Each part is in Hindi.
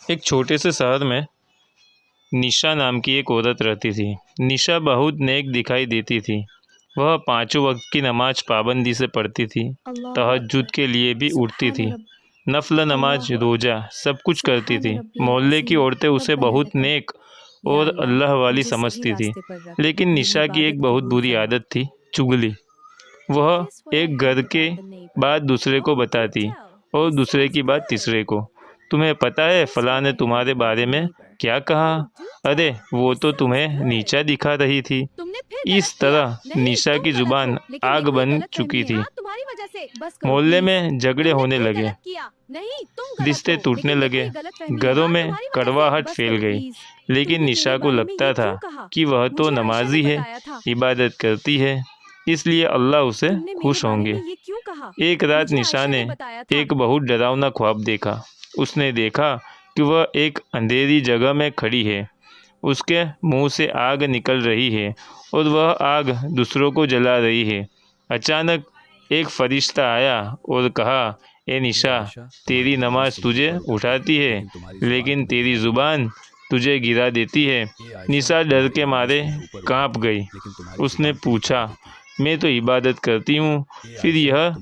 एक छोटे से शहर में निशा नाम की एक औरत रहती थी। निशा बहुत नेक दिखाई देती थी। वह पांचों वक्त की नमाज पाबंदी से पढ़ती थी, तहज्जुद के लिए भी उठती थी, नफल नमाज रोज़ा सब कुछ करती थी। मोहल्ले की औरतें उसे बहुत नेक और अल्लाह वाली समझती थी। लेकिन निशा की एक बहुत बुरी आदत थी, चुगली। वह एक घर के बात दूसरे को बताती और दूसरे की बात तीसरे को। तुम्हें पता है फलां ने तुम्हारे बारे में क्या कहा? अरे वो तो तुम्हें नीचा दिखा रही थी। इस तरह निशा की जुबान आग बन चुकी थी। मोहल्ले में झगड़े होने लगे, रिश्ते टूटने लगे, घरों में कड़वाहट फैल गई। लेकिन निशा को लगता था कि वह तो नमाजी है, इबादत करती है, इसलिए अल्लाह उसे खुश होंगे। एक रात निशा ने एक बहुत डरावना ख्वाब देखा। उसने देखा कि वह एक अंधेरी जगह में खड़ी है। उसके मुंह से आग निकल रही है और वह आग दूसरों को जला रही है। अचानक एक फरिश्ता आया और कहा, ए निशा, तेरी नमाज तुझे उठाती है, लेकिन तेरी ज़ुबान तुझे गिरा देती है। निशा डर के मारे कांप गई। उसने पूछा, मैं तो इबादत करती हूँ, फिर यह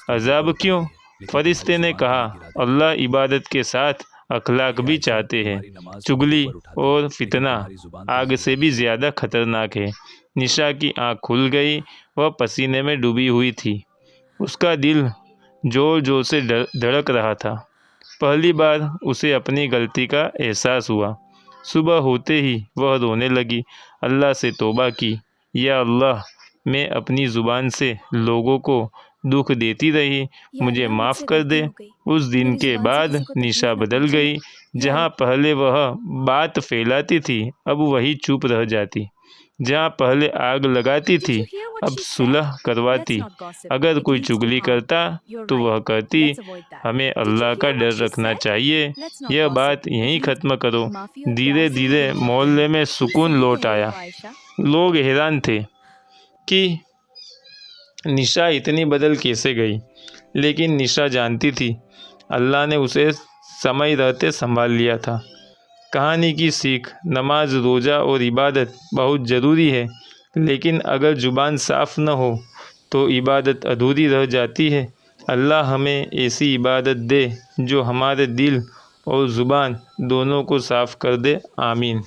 अज़ाब क्यों? फरिश्ते ने कहा, अल्लाह इबादत के साथ अखलाक भी चाहते हैं। चुगली और फितना आग से भी ज़्यादा खतरनाक है। निशा की आँख खुल गई। वह पसीने में डूबी हुई थी। उसका दिल ज़ोर ज़ोर से धड़क रहा था। पहली बार उसे अपनी गलती का एहसास हुआ। सुबह होते ही वह रोने लगी, अल्लाह से तौबा की, या अल्लाह, मैं अपनी ज़ुबान से लोगों को दुख देती रही, मुझे माफ़ कर दे। उस दिन के बाद निशा बदल गई। जहाँ पहले वह बात फैलाती थी, अब वही चुप रह जाती। जहाँ पहले आग लगाती थी, अब सुलह करवाती। अगर कोई चुगली करता तो वह कहती, हमें अल्लाह का डर रखना चाहिए। यह बात यहीं ख़त्म करो। धीरे धीरे मोहल्ले में सुकून लौट आया। लोग हैरान थे कि निशा इतनी बदल कैसे गई, लेकिन निशा जानती थी अल्लाह ने उसे समय रहते संभाल लिया था। कहानी की सीख, नमाज, रोज़ा और इबादत बहुत ज़रूरी है, लेकिन अगर ज़ुबान साफ़ न हो तो इबादत अधूरी रह जाती है। अल्लाह हमें ऐसी इबादत दे जो हमारे दिल और ज़ुबान दोनों को साफ़ कर दे। आमीन।